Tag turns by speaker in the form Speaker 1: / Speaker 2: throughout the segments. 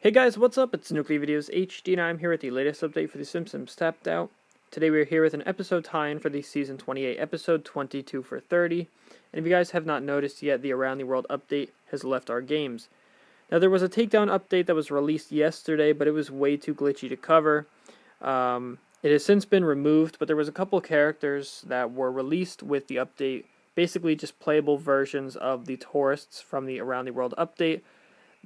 Speaker 1: Hey guys, what's up? It's NuclearVideosHD and I'm here with the latest update for the Simpsons Tapped Out. Today we're here with an episode tie-in for the Season 28, Episode 22 for 30. And if you guys have not noticed yet, the Around the World update has left our games. Now there was a takedown update that was released yesterday, but it was way too glitchy to cover. It has since been removed, but there was a couple characters that were released with the update, basically just playable versions of the tourists from the Around the World update.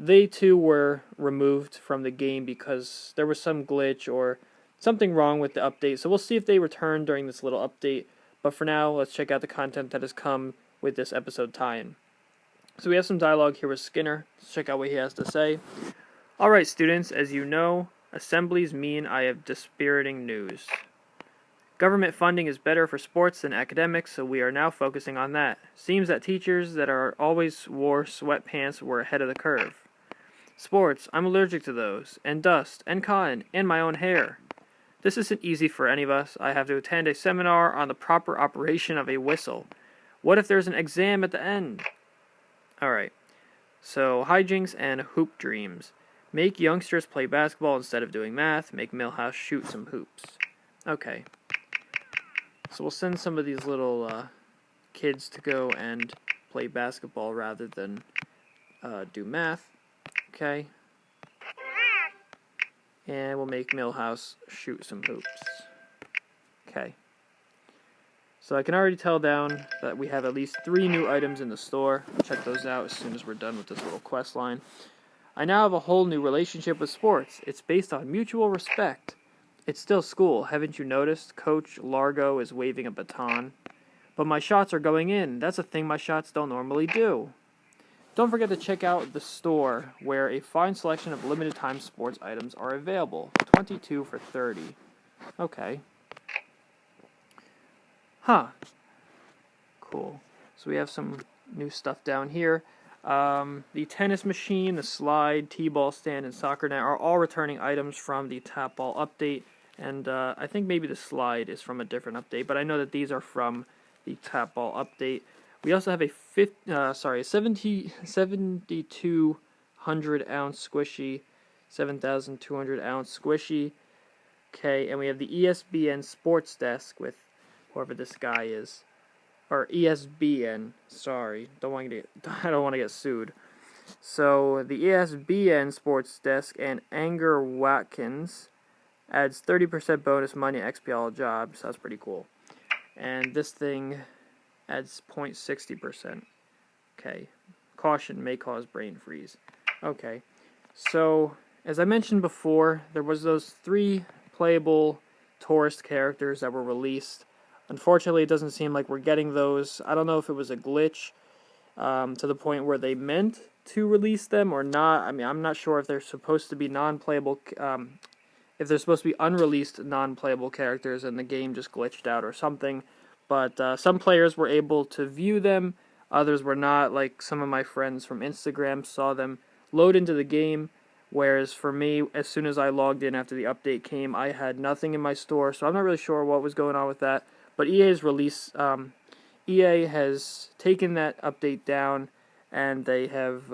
Speaker 1: They too were removed from the game because there was some glitch or something wrong with the update. So we'll see if they return during this little update. But for now, let's check out the content that has come with this episode tie-in. So we have some dialogue here with Skinner. Let's check out what he has to say. Alright students, as you know, assemblies mean I have dispiriting news. Government funding is better for sports than academics, so we are now focusing on that. Seems that teachers that are always wore sweatpants were ahead of the curve. Sports, I'm allergic to those, and dust, and cotton, and my own hair. This isn't easy for any of us. I have to attend a seminar on the proper operation of a whistle. What if there's an exam at the end? Alright, so hijinks and hoop dreams. Make youngsters play basketball instead of doing math. Make Millhouse shoot some hoops. Okay. So we'll send some of these little kids to go and play basketball rather than do math. Okay. And we'll make Millhouse shoot some hoops. Okay. So I can already tell down that we have at least 3 new items in the store. I'll check those out as soon as we're done with this little quest line. I now have a whole new relationship with sports. It's based on mutual respect. It's still school. Haven't you noticed? Coach Largo is waving a baton. But my shots are going in. That's a thing my shots don't normally do. Don't forget to check out the store, where a fine selection of limited-time sports items are available. 22 for 30. Okay. Huh. Cool. So we have some new stuff down here. The tennis machine, the slide, t-ball stand, and soccer net are all returning items from the Tap Ball update. And I think maybe the slide is from a different update, but I know that these are from the Tap Ball update. We also have a 7,200-ounce squishy, 7,200-ounce squishy. Okay, and we have the ESBN Sports Desk with whoever this guy is, or ESBN. Sorry, I don't want to get sued. So the ESBN Sports Desk and Anger Watkins adds 30% bonus money XP all jobs. That's pretty cool. And this thing adds 0.60%. Okay. Caution may cause brain freeze. Okay. So, as I mentioned before, there was those 3 playable tourist characters that were released. Unfortunately, it doesn't seem like we're getting those. I don't know if it was a glitch to the point where they meant to release them or not. I mean, I'm not sure if they're supposed to be non-playable, if they're supposed to be unreleased non-playable characters and the game just glitched out or something. But some players were able to view them, others were not. Like some of my friends from Instagram saw them load into the game, whereas for me, as soon as I logged in after the update came, I had nothing in my store, so I'm not really sure what was going on with that. But EA has taken that update down, and they have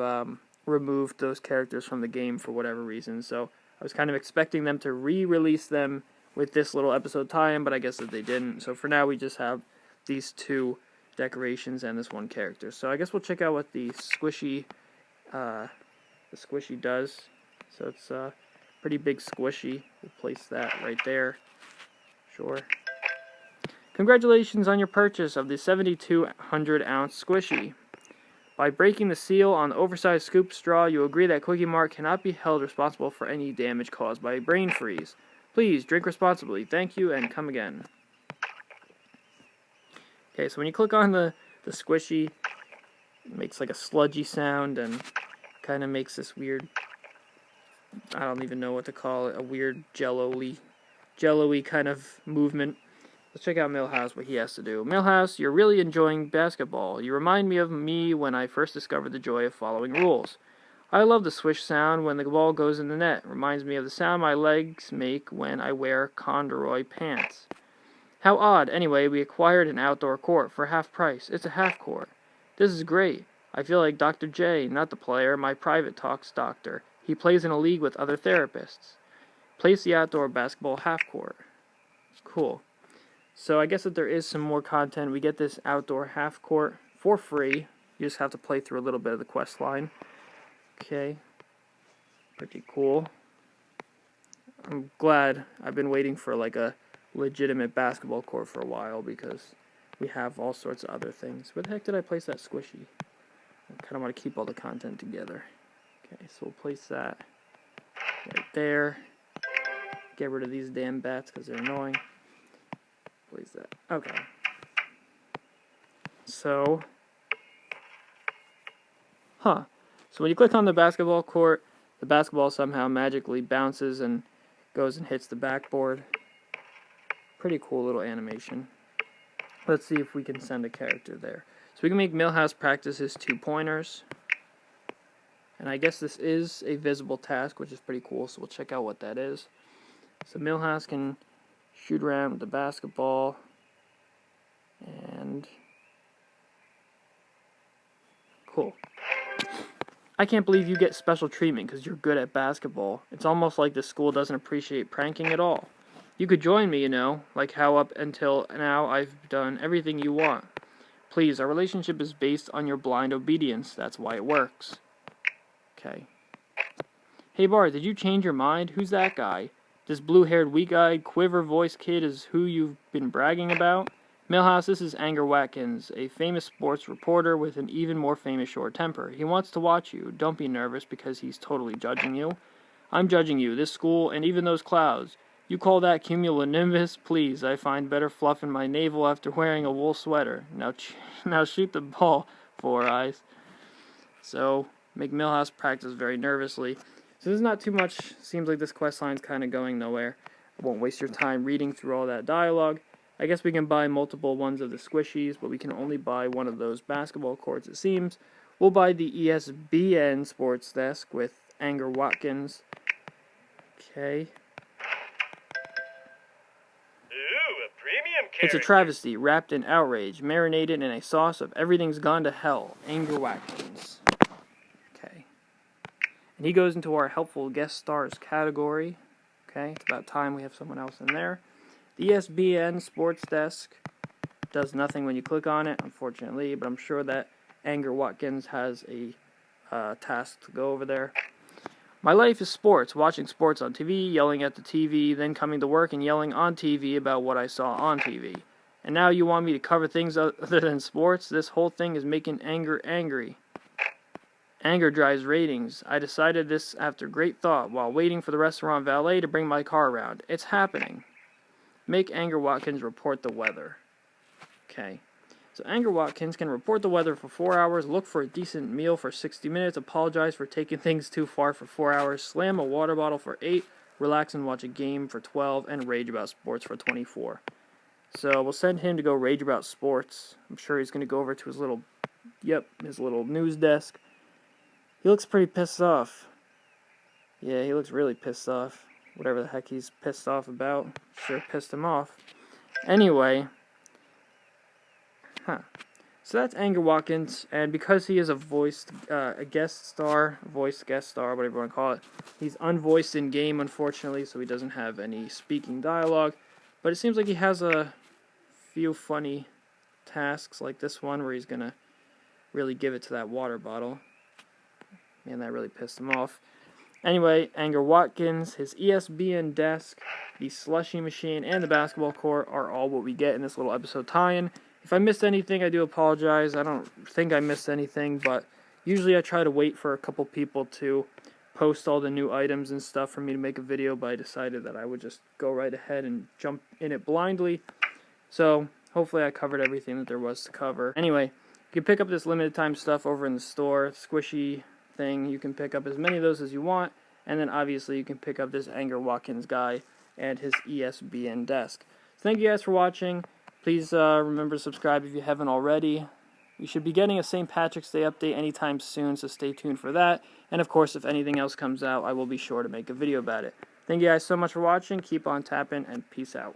Speaker 1: removed those characters from the game for whatever reason. So I was kind of expecting them to re-release them with this little episode tie-in, but I guess that they didn't. So for now, we just have these 2 decorations and this 1 character. So I guess we'll check out what the squishy does. So it's a pretty big squishy. We'll place that right there. Sure. Congratulations on your purchase of the 7,200-ounce squishy. By breaking the seal on the oversized scoop straw, you agree that Quickie Mart cannot be held responsible for any damage caused by a brain freeze. Please drink responsibly. Thank you, and come again. Okay, so when you click on the squishy, it makes like a sludgy sound and kind of makes this weird, I don't even know what to call it, a weird jello-y kind of movement. Let's check out Millhouse, what he has to do. Millhouse, you're really enjoying basketball. You remind me of me when I first discovered the joy of following rules. I love the swish sound when the ball goes in the net. It reminds me of the sound my legs make when I wear corduroy pants. How odd. Anyway, we acquired an outdoor court for half price. It's a half court. This is great. I feel like Dr. J, not the player, my private talks doctor. He plays in a league with other therapists. Place the outdoor basketball half court. Cool. So I guess that there is some more content. We get this outdoor half court for free. You just have to play through a little bit of the quest line. Okay. Pretty cool. I'm glad. I've been waiting for like a legitimate basketball court for a while because we have all sorts of other things. Where the heck did I place that squishy? I kind of want to keep all the content together. Okay, so we'll place that right there. Get rid of these damn bats because they're annoying. Place that. Okay. So, so when you click on the basketball court, the basketball somehow magically bounces and goes and hits the backboard. Pretty cool little animation. Let's see if we can send a character there. So we can make Millhouse practice his 2-pointers. And I guess this is a visible task, which is pretty cool, so we'll check out what that is. So Millhouse can shoot around with the basketball. And cool. I can't believe you get special treatment because you're good at basketball. It's almost like the school doesn't appreciate pranking at all. You could join me, you know, like how up until now I've done everything you want. Please, our relationship is based on your blind obedience. That's why it works. Okay. Hey Bart, did you change your mind? Who's that guy? This blue-haired, weak-eyed, quiver-voiced kid is who you've been bragging about? Millhouse, this is Anger Watkins, a famous sports reporter with an even more famous short temper. He wants to watch you. Don't be nervous because he's totally judging you. I'm judging you, this school, and even those clouds. You call that cumulonimbus? Please, I find better fluff in my navel after wearing a wool sweater. Now shoot the ball, Four Eyes. So, make Millhouse practice very nervously. So there's not too much. Seems like this quest line's kind of going nowhere. I won't waste your time reading through all that dialogue. I guess we can buy multiple ones of the squishies, but we can only buy one of those basketball courts, it seems. We'll buy the ESBN Sports Desk with Anger Watkins. Okay.
Speaker 2: Ooh, a premium character.
Speaker 1: It's a travesty, wrapped in outrage, marinated in a sauce of everything's gone to hell. Anger Watkins. Okay. And he goes into our helpful guest stars category. Okay, it's about time we have someone else in there. The ESBN Sports Desk does nothing when you click on it, unfortunately, but I'm sure that Anger Watkins has a task to go over there. My life is sports, watching sports on TV, yelling at the TV, then coming to work and yelling on TV about what I saw on TV. And now you want me to cover things other than sports? This whole thing is making Anger angry. Anger drives ratings. I decided this after great thought while waiting for the restaurant valet to bring my car around. It's happening. Make Anger Watkins report the weather. Okay. So Anger Watkins can report the weather for 4 hours, look for a decent meal for 60 minutes, apologize for taking things too far for 4 hours, slam a water bottle for 8, relax and watch a game for 12, and rage about sports for 24. So we'll send him to go rage about sports. I'm sure he's going to go over to his little news desk. He looks pretty pissed off. Yeah, he looks really pissed off. Whatever the heck he's pissed off about. Sure pissed him off. Anyway. So that's Anger Watkins, and because he is a guest star, whatever you want to call it, he's unvoiced in game, unfortunately, so he doesn't have any speaking dialogue. But it seems like he has a few funny tasks, like this one, where he's gonna really give it to that water bottle. Man, that really pissed him off. Anyway, Anger Watkins, his ESBN desk, the slushy machine, and the basketball court are all what we get in this little episode tie-in. If I missed anything, I do apologize. I don't think I missed anything, but usually I try to wait for a couple people to post all the new items and stuff for me to make a video, but I decided that I would just go right ahead and jump in it blindly. So, hopefully I covered everything that there was to cover. Anyway, you can pick up this limited time stuff over in the store, squishy thing. You can pick up as many of those as you want, and then obviously you can pick up this Anger Watkins guy and his ESBN desk. So thank you guys for watching. Please remember to subscribe if you haven't already. We should be getting a St. Patrick's Day update anytime soon, so stay tuned for that. And of course, if anything else comes out, I will be sure to make a video about it. Thank you guys so much for watching. Keep on tapping, and peace out.